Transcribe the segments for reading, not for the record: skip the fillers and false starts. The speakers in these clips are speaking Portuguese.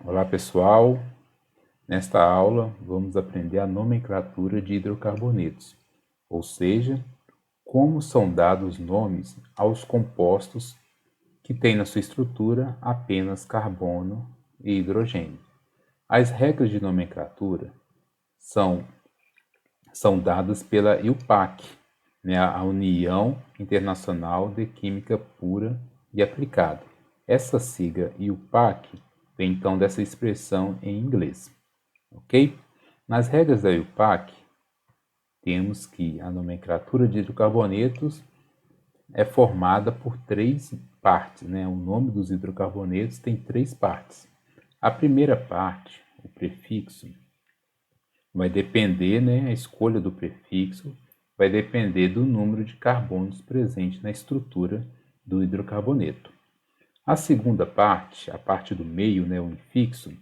Olá pessoal, nesta aula vamos aprender a nomenclatura de hidrocarbonetos, ou seja, como são dados nomes aos compostos que têm na sua estrutura apenas carbono e hidrogênio. As regras de nomenclatura são dadas pela IUPAC, a União Internacional de Química Pura e Aplicada. Essa sigla IUPAC vem então dessa expressão em inglês, ok? Nas regras da IUPAC, temos que a nomenclatura de hidrocarbonetos é formada por três partes, O nome dos hidrocarbonetos tem três partes. A primeira parte, o prefixo, vai depender, a escolha do prefixo vai depender do número de carbonos presente na estrutura do hidrocarboneto. A segunda parte, a parte do meio, o infixo,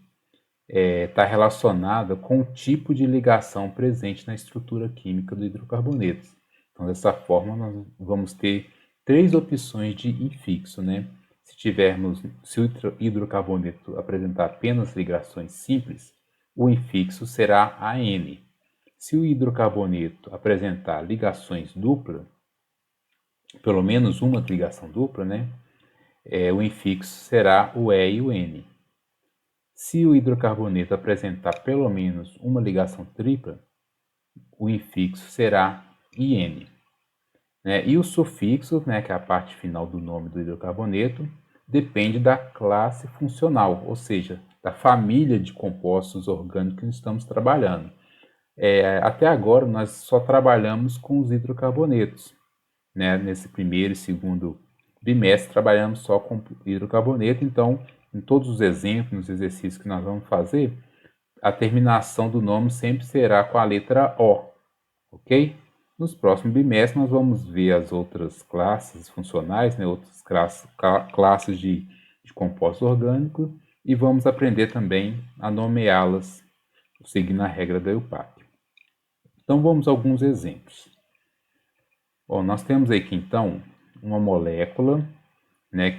está relacionada com o tipo de ligação presente na estrutura química do hidrocarboneto. Então, dessa forma, nós vamos ter três opções de infixo, Se o hidrocarboneto apresentar apenas ligações simples, o infixo será AN. Se o hidrocarboneto apresentar ligações duplas, pelo menos uma ligação dupla, o infixo será o E e o N. Se o hidrocarboneto apresentar pelo menos uma ligação tripla, o infixo será IN. E o sufixo, que é a parte final do nome do hidrocarboneto, depende da classe funcional, ou seja, da família de compostos orgânicos que estamos trabalhando. Até agora, nós só trabalhamos com os hidrocarbonetos. Nesse primeiro e segundo bimestre, trabalhamos só com hidrocarboneto, então, em todos os exemplos, nos exercícios que nós vamos fazer, a terminação do nome sempre será com a letra O, ok? Nos próximos bimestres, nós vamos ver as outras classes funcionais, outras classes de compostos orgânicos, e vamos aprender também a nomeá-las, seguindo a regra da IUPAC. Então, vamos a alguns exemplos. Bom, nós temos aqui, então, uma molécula,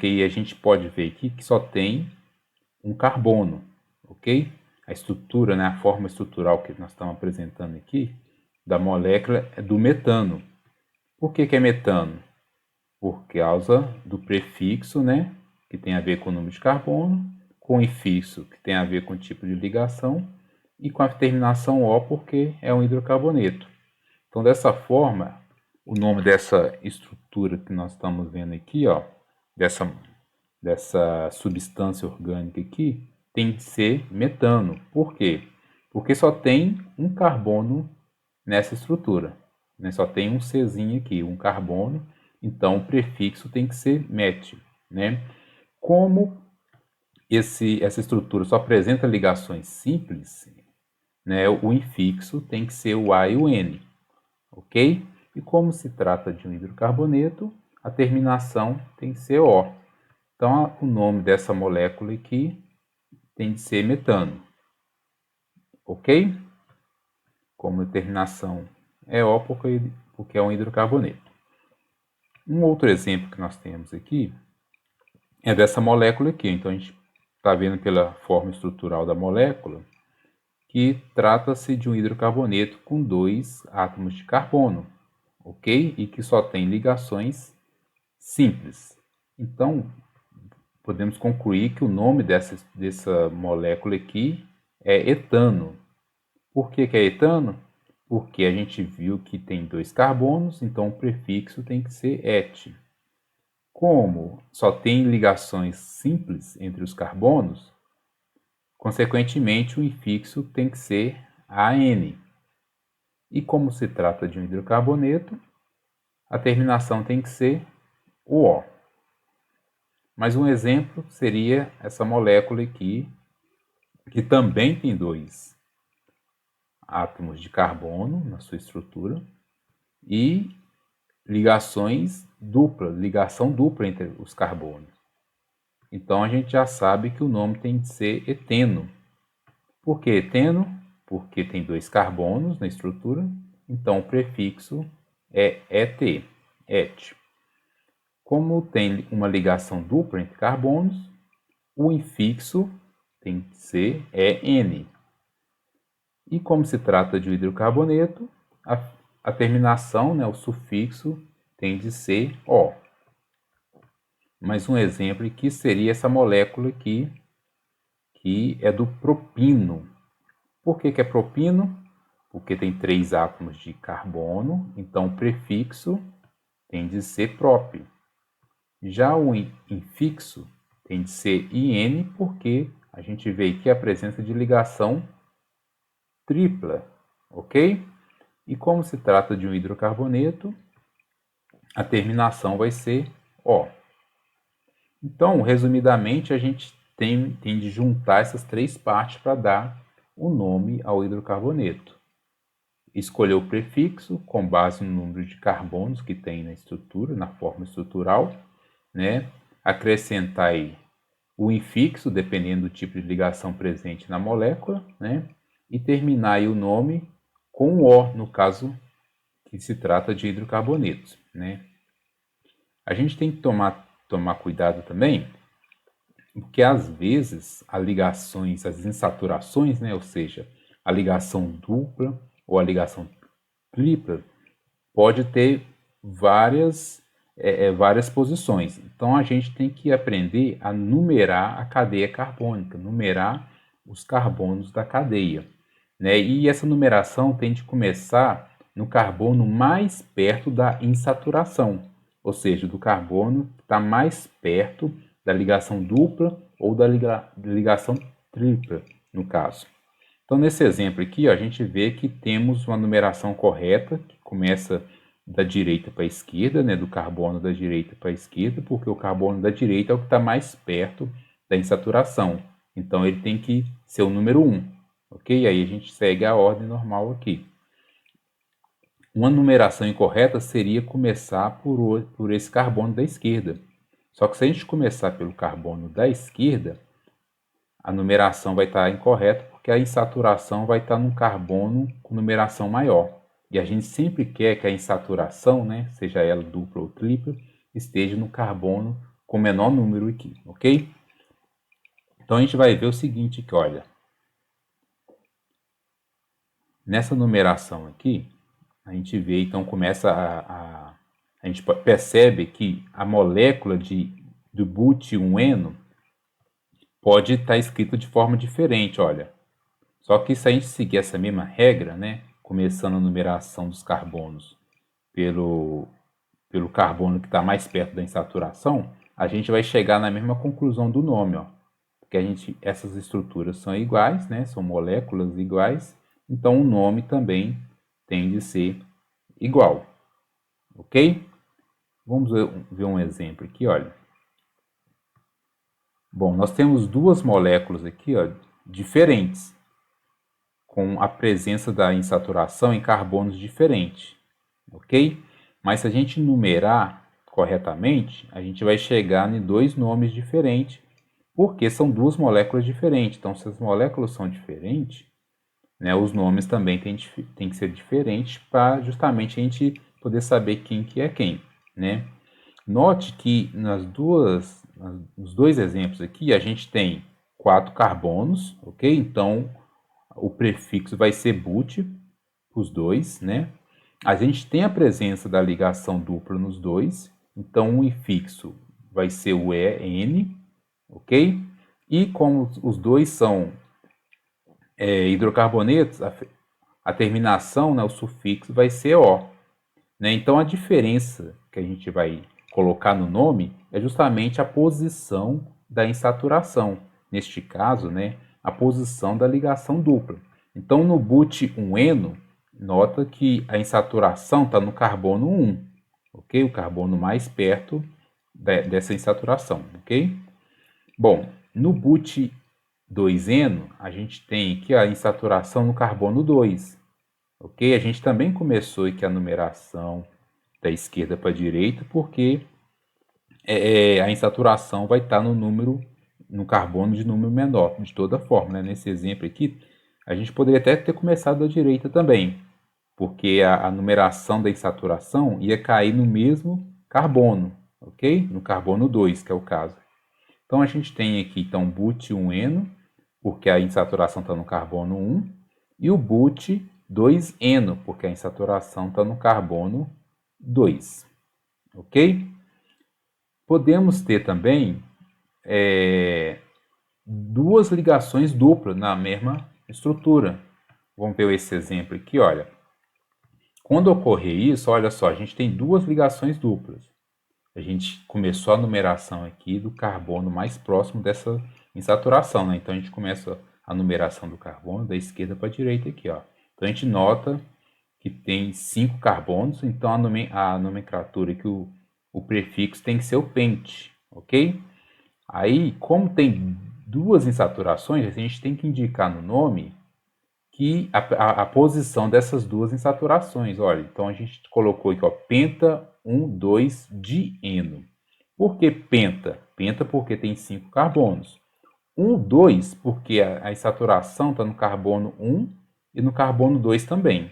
que a gente pode ver aqui que só tem um carbono, ok? A estrutura, a forma estrutural que nós estamos apresentando aqui da molécula é do metano. Por que é metano? Por causa do prefixo, que tem a ver com o número de carbono, com o infixo, que tem a ver com o tipo de ligação, e com a terminação O, porque é um hidrocarboneto. Então, dessa forma, o nome dessa estrutura que nós estamos vendo aqui, dessa substância orgânica aqui, tem que ser metano. Por quê? Porque só tem um carbono nessa estrutura. Só tem um Czinho aqui, um carbono. Então, o prefixo tem que ser met. Como essa estrutura só apresenta ligações simples, o infixo tem que ser o A e o N. Ok? E como se trata de um hidrocarboneto, a terminação tem que ser O. Então, o nome dessa molécula aqui tem de ser metano. Ok? Como a terminação é O, porque é um hidrocarboneto. Um outro exemplo que nós temos aqui é dessa molécula aqui. Então, a gente está vendo pela forma estrutural da molécula que trata-se de um hidrocarboneto com 2 átomos de carbono, ok? E que só tem ligações simples. Então, podemos concluir que o nome dessa molécula aqui é etano. Por que é etano? Porque a gente viu que tem 2 carbonos, então o prefixo tem que ser et. Como só tem ligações simples entre os carbonos, consequentemente o infixo tem que ser AN. E como se trata de um hidrocarboneto, a terminação tem que ser o O. Mas um exemplo seria essa molécula aqui, que também tem 2 átomos de carbono na sua estrutura e ligação dupla entre os carbonos. Então a gente já sabe que o nome tem que ser eteno. Por que eteno? Porque tem 2 carbonos na estrutura, então o prefixo é et, et. Como tem uma ligação dupla entre carbonos, o infixo tem que ser N. E como se trata de um hidrocarboneto, a terminação, né, o sufixo, tem de ser O. Mais um exemplo aqui seria essa molécula aqui, que é do propino. Por que é propino? Porque tem 3 átomos de carbono, então o prefixo tem de ser prop. Já o infixo tem de ser IN, porque a gente vê aqui a presença de ligação tripla, ok? E como se trata de um hidrocarboneto, a terminação vai ser O. Então, resumidamente, a gente tem de juntar essas 3 partes para dar o nome ao hidrocarboneto. Escolher o prefixo com base no número de carbonos que tem na estrutura, na forma estrutural, né? Acrescentar aí o infixo, dependendo do tipo de ligação presente na molécula, né? E terminar aí o nome com O, no caso que se trata de hidrocarbonetos, né? A gente tem que tomar cuidado também, porque às vezes as ligações, as insaturações, né? Ou seja, a ligação dupla ou a ligação tripla pode ter várias posições. Então a gente tem que aprender a numerar a cadeia carbônica, numerar os carbonos da cadeia, né? E essa numeração tem de começar no carbono mais perto da insaturação, ou seja, do carbono que está mais perto da ligação dupla ou da ligação tripla, no caso. Então, nesse exemplo aqui, ó, a gente vê que temos uma numeração correta, que começa da direita para a esquerda, né, do carbono da direita para a esquerda, porque o carbono da direita é o que está mais perto da insaturação. Então, ele tem que ser o número 1, ok? Aí a gente segue a ordem normal aqui. Uma numeração incorreta seria começar por esse carbono da esquerda. Só que se a gente começar pelo carbono da esquerda, a numeração vai estar incorreta, porque a insaturação vai estar num carbono com numeração maior. E a gente sempre quer que a insaturação, né, seja ela dupla ou tripla, esteja no carbono com menor número aqui, ok? Então a gente vai ver o seguinte aqui, olha. Nessa numeração aqui, a gente vê, então começa a gente percebe que a molécula do buti-1-eno pode estar escrita de forma diferente, olha. Só que se a gente seguir essa mesma regra, né, começando a numeração dos carbonos pelo carbono que está mais perto da insaturação, a gente vai chegar na mesma conclusão do nome, ó. Porque essas estruturas são iguais, né, são moléculas iguais, então o nome também tem de ser igual, ok? Vamos ver um exemplo aqui, olha. Bom, nós temos duas moléculas aqui, ó, diferentes, com a presença da insaturação em carbonos diferentes, ok? Mas se a gente numerar corretamente, a gente vai chegar em 2 nomes diferentes, porque são duas moléculas diferentes. Então, se as moléculas são diferentes, né, os nomes também têm que ser diferentes para justamente a gente poder saber quem que é quem, né? Note que nos 2 exemplos aqui, a gente tem 4 carbonos, ok? Então, o prefixo vai ser but, os dois, né? A gente tem a presença da ligação dupla nos dois, então o infixo vai ser o EN, ok? E como os dois são hidrocarbonetos, a terminação, né, o sufixo vai ser O. Né? Então a diferença que a gente vai colocar no nome é justamente a posição da insaturação. Neste caso, né, a posição da ligação dupla. Então no but-1-eno, nota que a insaturação está no carbono 1, ok? O carbono mais perto dessa insaturação, ok? Bom, no but-2-eno, a gente tem aqui a insaturação no carbono 2, ok? A gente também começou aqui a numeração da esquerda para a direita, porque a insaturação vai estar no carbono de número menor, de toda forma, né? Nesse exemplo aqui, a gente poderia até ter começado da direita também, porque a numeração da insaturação ia cair no mesmo carbono, ok? No carbono 2, que é o caso. Então a gente tem aqui então but-1-eno, porque a insaturação está no carbono 1, e o but 2-eno, porque a insaturação está no carbono 2. Ok? Podemos ter também duas ligações duplas na mesma estrutura. Vamos ver esse exemplo aqui, olha. Quando ocorrer isso, olha só, a gente tem duas ligações duplas. A gente começou a numeração aqui do carbono mais próximo dessa insaturação, né? Então a gente começa a numeração do carbono da esquerda para a direita aqui, ó. Então a gente nota que tem 5 carbonos, então a nomenclatura aqui, o prefixo tem que ser o pente, ok? Aí, como tem duas insaturações, a gente tem que indicar no nome que a posição dessas duas insaturações. Olha, então a gente colocou aqui, ó, penta 1,2-dieno. Por que penta? Penta porque tem 5 carbonos. 1,2 porque a insaturação está no carbono 1 e no carbono 2 também.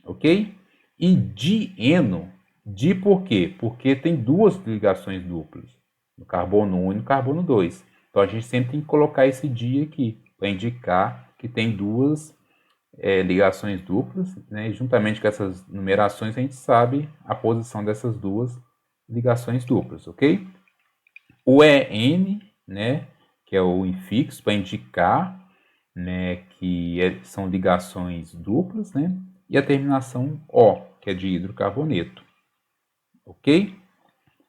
Ok? E dieno, di por quê? Porque tem duas ligações duplas, no carbono 1 e no carbono 2. Então a gente sempre tem que colocar esse di aqui, para indicar que tem duas ligações duplas, né? E juntamente com essas numerações a gente sabe a posição dessas duas ligações duplas, ok? O EN, né, que é o infixo, para indicar, né, que são ligações duplas, né? E a terminação O, que é de hidrocarboneto, ok?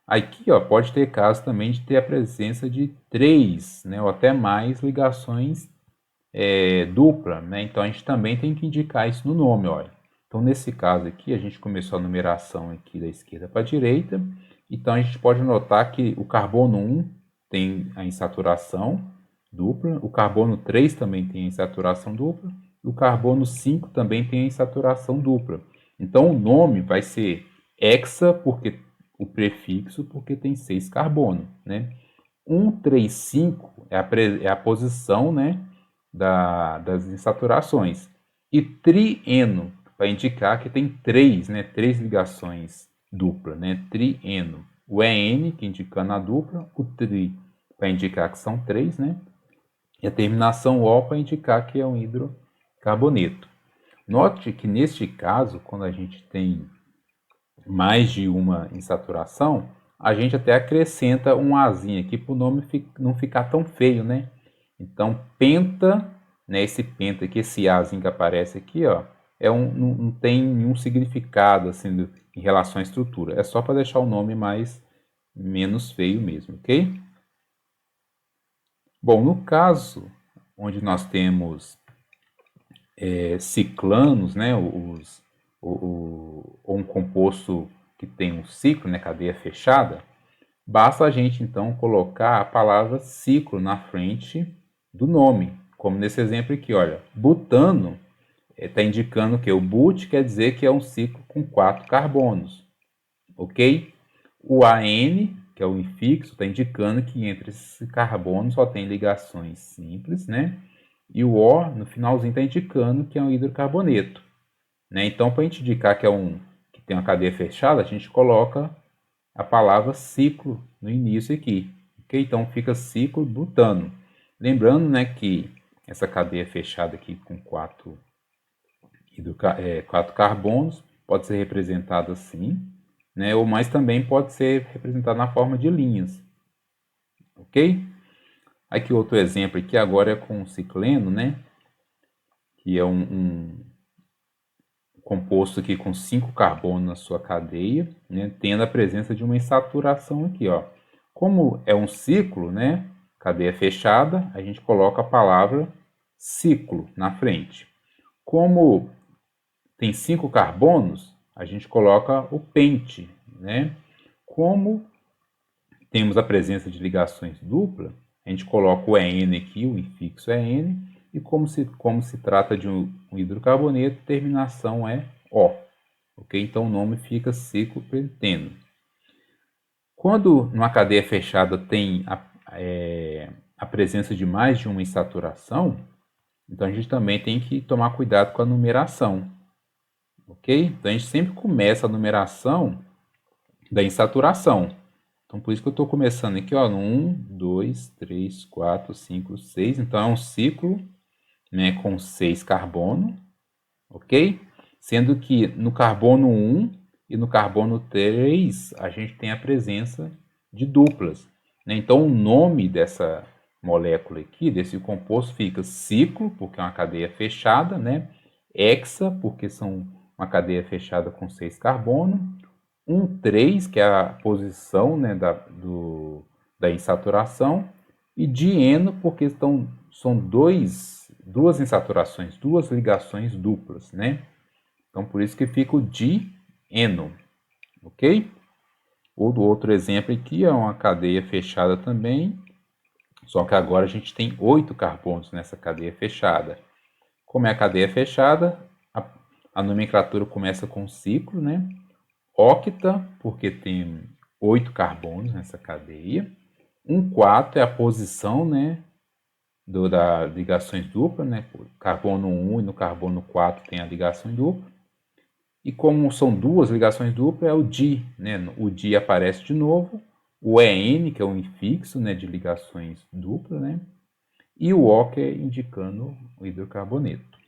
Aqui, ó, pode ter caso também de ter a presença de 3, né, ou até mais ligações dupla, né? Então a gente também tem que indicar isso no nome, olha. Então nesse caso aqui a gente começou a numeração aqui da esquerda para a direita, então a gente pode notar que o carbono 1 tem a insaturação dupla, o carbono 3 também tem a insaturação dupla, e o carbono 5 também tem a insaturação dupla. Então o nome vai ser hexa, porque o prefixo, porque tem 6 carbonos, né? 1,3,5 é a posição, né, das insaturações. E trieno, para indicar que tem 3, né, 3 ligações duplas, né, trieno. O EN, que indicando a dupla, o tri, para indicar que são 3, né, e a terminação O para indicar que é um hidrocarboneto. Note que neste caso, quando a gente tem mais de uma insaturação, a gente até acrescenta um Azinho aqui para o nome não ficar tão feio, né? Então, penta, né, esse penta aqui, esse Azinho que aparece aqui, ó, não tem nenhum significado assim, em relação à estrutura. É só para deixar o nome menos feio mesmo, ok? Bom, no caso onde nós temos ciclanos, né, ou um composto que tem um ciclo, né, cadeia fechada, basta a gente então colocar a palavra ciclo na frente do nome, como nesse exemplo aqui, olha, butano está indicando que o but quer dizer que é um ciclo com 4 carbonos, ok? O AN, que é o infixo, está indicando que entre esses carbonos só tem ligações simples, né? E o O, no finalzinho, está indicando que é um hidrocarboneto, né? Então, para a gente indicar que que tem uma cadeia fechada, a gente coloca a palavra ciclo no início aqui, ok? Então, fica ciclo butano. Lembrando, né, que essa cadeia fechada aqui com 4 carbonos pode ser representada assim, né? Ou mais também pode ser representada na forma de linhas, ok? Aqui outro exemplo aqui agora é com o cicleno, né? Que é um composto aqui com 5 carbonos na sua cadeia, né? Tendo a presença de uma insaturação aqui, ó. Como é um ciclo, né? Cadeia fechada, a gente coloca a palavra ciclo na frente. Como tem 5 carbonos, a gente coloca o pente, né? Como temos a presença de ligações duplas, a gente coloca o EN aqui, o infixo EN, e como se trata de um hidrocarboneto, terminação é O. Ok? Então o nome fica ciclo penteno. Quando numa cadeia fechada tem a presença de mais de uma insaturação, então a gente também tem que tomar cuidado com a numeração. Ok? Então a gente sempre começa a numeração da insaturação. Então, por isso que eu estou começando aqui, ó, no 1, 2, 3, 4, 5, 6. Então, é um ciclo, né, com 6 carbono, ok? Sendo que no carbono 1 e no carbono 3, a gente tem a presença de duplas, né? Então, o nome dessa molécula aqui, desse composto, fica ciclo, porque é uma cadeia fechada, né? Hexa, porque são uma cadeia fechada com 6 carbono. 1,3, que é a posição, né, da insaturação, e dieno, porque são duas insaturações, duas ligações duplas, né? Então, por isso que fica o dieno, ok? O outro exemplo aqui é uma cadeia fechada também, só que agora a gente tem 8 carbonos nessa cadeia fechada. Como é a cadeia fechada, a nomenclatura começa com ciclo, né? Octa, porque tem 8 carbonos nessa cadeia. 1,4 é a posição, né, das ligações duplas, né? Carbono 1 e no carbono 4 tem a ligação dupla. E como são duas ligações duplas, é o di, né? O di aparece de novo. O EN, que é o infixo, né, de ligações duplas, né? E o O, que é indicando o hidrocarboneto.